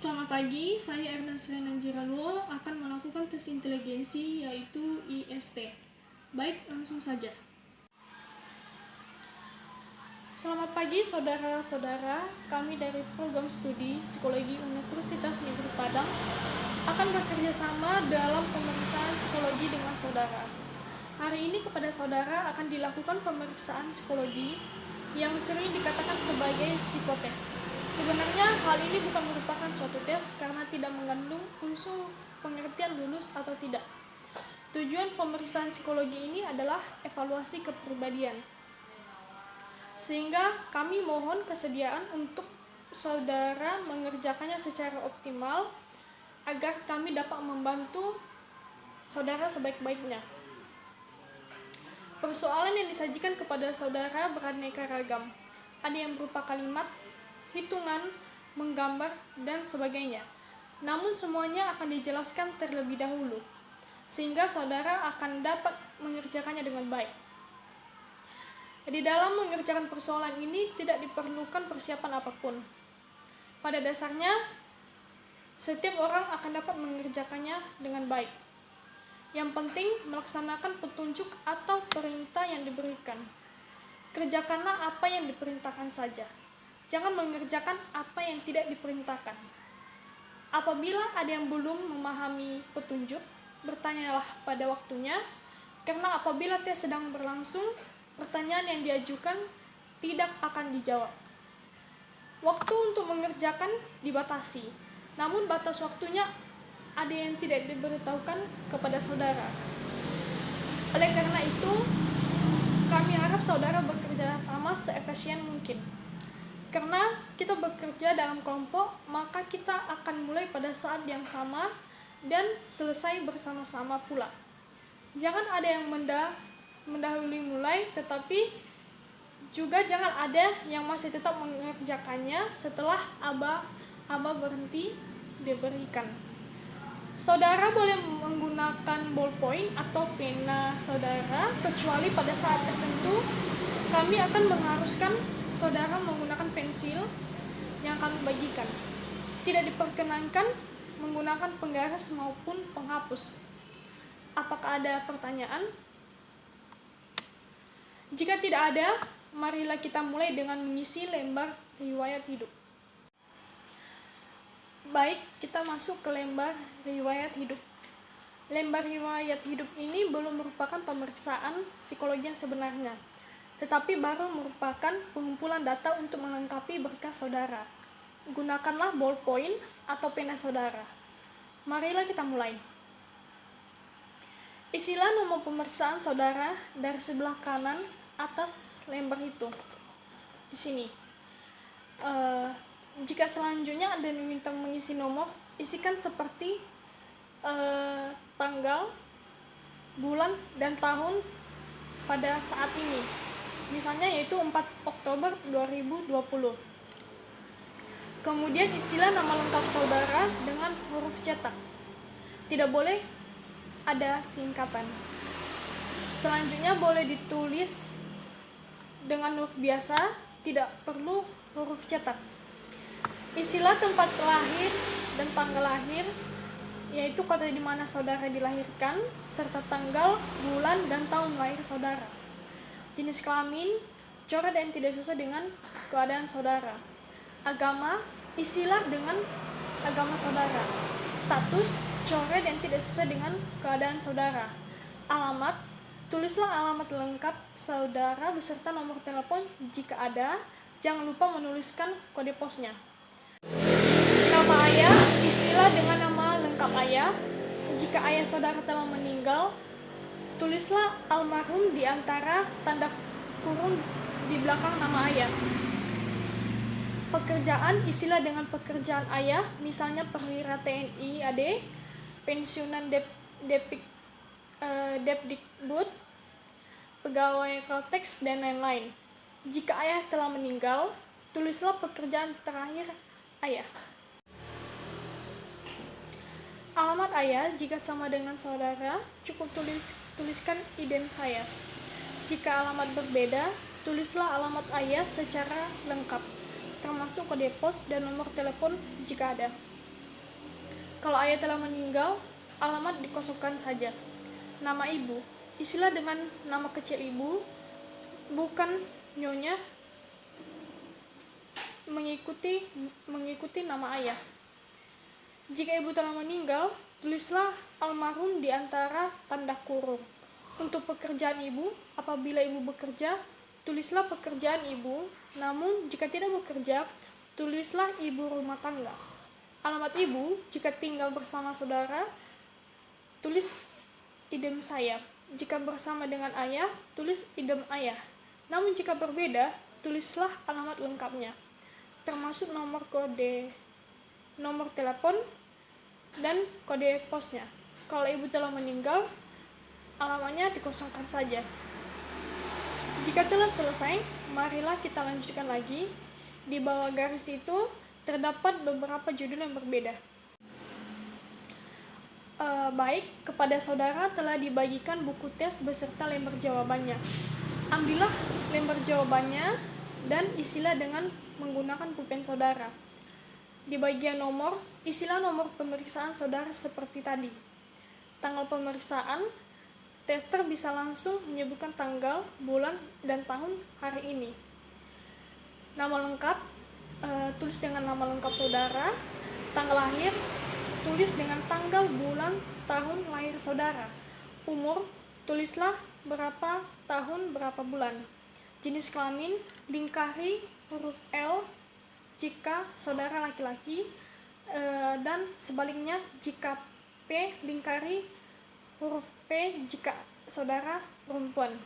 Selamat pagi, saya Ernest Renanjiraluo akan melakukan tes inteligensi yaitu IST. Baik, langsung saja. Selamat pagi saudara-saudara, kami dari program studi Psikologi Universitas Negeri Padang akan bekerja sama dalam pemeriksaan psikologi dengan saudara. Hari ini kepada saudara akan dilakukan pemeriksaan psikologi yang sering dikatakan sebagai psikotes. Sebenarnya hal ini bukan merupakan suatu tes karena tidak mengandung unsur pengertian lulus atau tidak. Tujuan pemeriksaan psikologi ini adalah evaluasi kepribadian. Sehingga kami mohon kesediaan untuk saudara mengerjakannya secara optimal agar kami dapat membantu saudara sebaik-baiknya. Persoalan yang disajikan kepada saudara beraneka ragam. Ada yang berupa kalimat, hitungan, menggambar, dan sebagainya. Namun semuanya akan dijelaskan terlebih dahulu, sehingga saudara akan dapat mengerjakannya dengan baik. Di dalam mengerjakan persoalan ini tidak diperlukan persiapan apapun. Pada dasarnya, setiap orang akan dapat mengerjakannya dengan baik. Yang penting melaksanakan petunjuk atau perintah yang diberikan. Kerjakanlah apa yang diperintahkan saja. Jangan mengerjakan apa yang tidak diperintahkan. Apabila ada yang belum memahami petunjuk, bertanyalah pada waktunya, karena apabila tes sedang berlangsung, pertanyaan yang diajukan tidak akan dijawab. Waktu untuk mengerjakan dibatasi, namun batas waktunya ada yang tidak diberitahukan kepada saudara. Oleh karena itu, kami harap saudara bekerja sama seefisien mungkin. Karena kita bekerja dalam kelompok, maka kita akan mulai pada saat yang sama dan selesai bersama-sama pula. Jangan ada yang mendahului mulai, tetapi juga jangan ada yang masih tetap mengerjakannya setelah aba berhenti diberikan. Saudara boleh menggunakan ballpoint atau pena saudara, kecuali pada saat tertentu kami akan mengharuskan saudara menggunakan pensil yang kami bagikan. Tidak diperkenankan menggunakan penggaris maupun penghapus. Apakah ada pertanyaan? Jika tidak ada, marilah kita mulai dengan mengisi lembar riwayat hidup. Baik, kita masuk ke lembar riwayat hidup. Lembar riwayat hidup ini belum merupakan pemeriksaan psikologi yang sebenarnya, tetapi baru merupakan pengumpulan data untuk melengkapi berkas saudara. Gunakanlah ballpoint atau pena saudara. Marilah kita mulai. Isilah nomor pemeriksaan saudara dari sebelah kanan atas lembar itu. Di sini. Jika selanjutnya ada yang minta mengisi nomor, isikan seperti tanggal, bulan, dan tahun pada saat ini. Misalnya yaitu 4 Oktober 2020. Kemudian isilah nama lengkap saudara dengan huruf cetak. Tidak boleh ada singkatan. Selanjutnya boleh ditulis dengan huruf biasa, tidak perlu huruf cetak. Isilah tempat lahir dan tanggal lahir, yaitu kota di mana saudara dilahirkan, serta tanggal, bulan, dan tahun lahir saudara. Jenis kelamin, coret dan tidak sesuai dengan keadaan saudara. Agama, isilah dengan agama saudara. Status, coret dan tidak sesuai dengan keadaan saudara. Alamat, tulislah alamat lengkap saudara beserta nomor telepon jika ada. Jangan lupa menuliskan kode posnya. Nama ayah, isilah dengan nama lengkap ayah. Jika ayah saudara telah meninggal, tulislah almarhum di antara tanda kurung di belakang nama ayah. Pekerjaan, isilah dengan pekerjaan ayah, misalnya perwira TNI AD, pensiunan Depdikbud, pegawai Kalteks, dan lain-lain. Jika ayah telah meninggal, tulislah pekerjaan terakhir ayah. Alamat ayah, jika sama dengan saudara, cukup tuliskan ident saya. Jika alamat berbeda, tulislah alamat ayah secara lengkap, termasuk kode pos dan nomor telepon jika ada. Kalau ayah telah meninggal, alamat dikosongkan saja. Nama ibu, isilah dengan nama kecil ibu, bukan nyonya, mengikuti nama ayah. Jika ibu telah meninggal, tulislah almarhum di antara tanda kurung. Untuk pekerjaan ibu, apabila ibu bekerja, tulislah pekerjaan ibu. Namun, jika tidak bekerja, tulislah ibu rumah tangga. Alamat ibu, jika tinggal bersama saudara, tulis idem saya. Jika bersama dengan ayah, tulis idem ayah. Namun jika berbeda, tulislah alamat lengkapnya, termasuk nomor telepon, dan kode posnya. Kalau ibu telah meninggal, alamatnya dikosongkan saja. Jika telah selesai, marilah kita lanjutkan lagi. Di bawah garis itu terdapat beberapa judul yang berbeda. Baik, kepada saudara telah dibagikan buku tes beserta lembar jawabannya. Ambillah lembar jawabannya dan isilah dengan menggunakan pulpen saudara. Di bagian nomor, isilah nomor pemeriksaan saudara seperti tadi. Tanggal pemeriksaan, tester bisa langsung menyebutkan tanggal, bulan, dan tahun hari ini. Nama lengkap, tulis dengan nama lengkap saudara. Tanggal lahir, tulis dengan tanggal, bulan, tahun lahir saudara. Umur, tulislah berapa tahun, berapa bulan. Jenis kelamin, lingkari huruf L jika saudara laki-laki, dan sebaliknya jika P, lingkari huruf P jika saudara perempuan.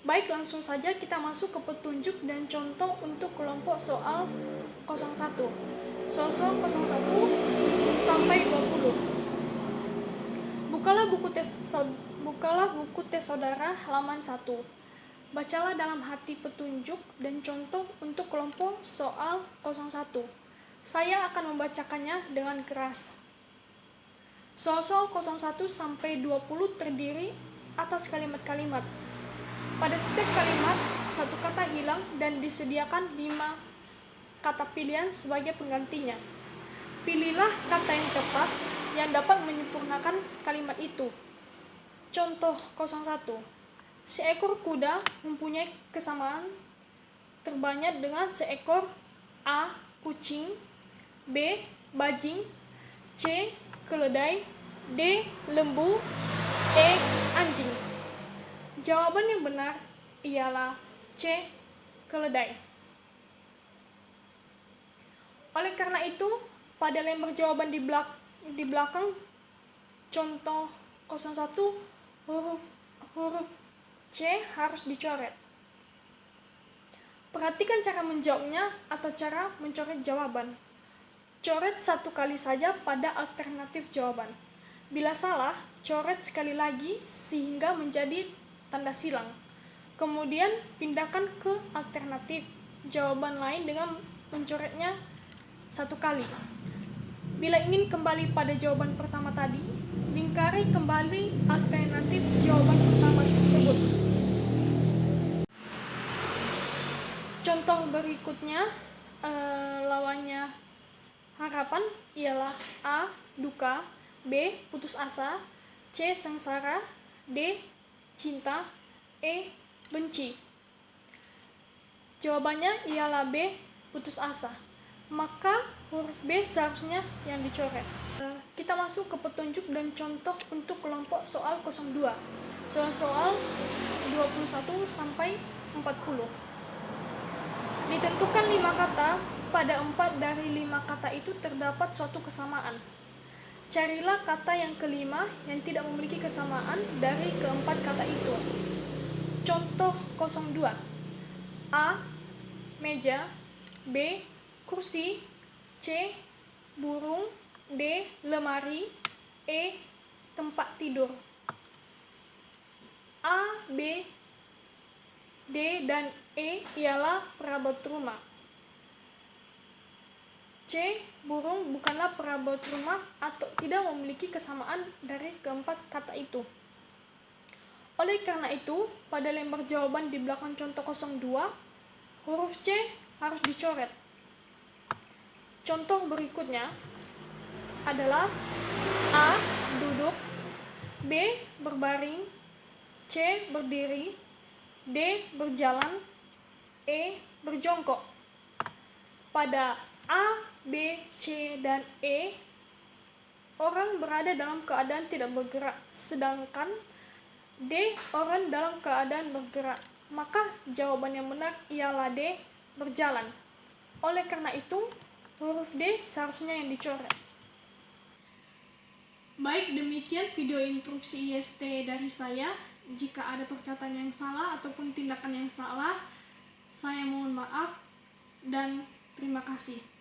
Baik, langsung saja kita masuk ke petunjuk dan contoh untuk kelompok soal 01. Soal 01 sampai 20. Bukalah buku tes saudara halaman 1. Bacalah dalam hati petunjuk dan contoh untuk kelompok soal 01. Saya akan membacakannya dengan keras. Soal-soal 01 sampai 20 terdiri atas kalimat-kalimat. Pada setiap kalimat, satu kata hilang dan disediakan 5 kata pilihan sebagai penggantinya. Pilihlah kata yang tepat yang dapat menyempurnakan kalimat itu. Contoh 01. Seekor kuda mempunyai kesamaan terbanyak dengan seekor A. kucing, B. bajing, C. keledai, D. lembu, E. anjing. Jawaban yang benar ialah C. keledai. Oleh karena itu, pada lembar jawaban di belakang contoh 01, huruf C harus dicoret. Perhatikan cara menjawabnya atau cara mencoret jawaban. Coret 1 kali saja pada alternatif jawaban. Bila salah, coret sekali lagi sehingga menjadi tanda silang. Kemudian pindahkan ke alternatif jawaban lain dengan mencoretnya 1 kali. Bila ingin kembali pada jawaban pertama tadi, lingkari kembali alternatif jawaban pertama tersebut. Contoh berikutnya, lawannya harapan ialah A. duka, B. putus asa, C. sengsara, D. cinta, E. benci. Jawabannya ialah B. putus asa. Maka huruf B seharusnya yang dicoret. Kita masuk ke petunjuk dan contoh untuk kelompok soal 02. Soal-soal 21 sampai 40. Ditentukan 5 kata, pada 4 dari 5 kata itu terdapat suatu kesamaan. Carilah kata yang kelima yang tidak memiliki kesamaan dari keempat kata itu. Contoh 02. A. meja, B. kursi, C. burung, D. lemari, E. tempat tidur. A, B, D, dan E ialah perabot rumah. C. burung bukanlah perabot rumah atau tidak memiliki kesamaan dari keempat kata itu. Oleh karena itu, pada lembar jawaban di belakang contoh 02, huruf C harus dicoret. Contoh berikutnya adalah A. Duduk, B. Berbaring, C. Berdiri, D. Berjalan, E. Berjongkok. Pada A, B, C, dan E, orang berada dalam keadaan tidak bergerak, sedangkan D, orang dalam keadaan bergerak. Maka jawaban yang benar ialah D, berjalan. Oleh karena itu, huruf D seharusnya yang dicoret. Baik, demikian video instruksi IST dari saya. Jika ada perkataan yang salah ataupun tindakan yang salah, saya mohon maaf dan terima kasih.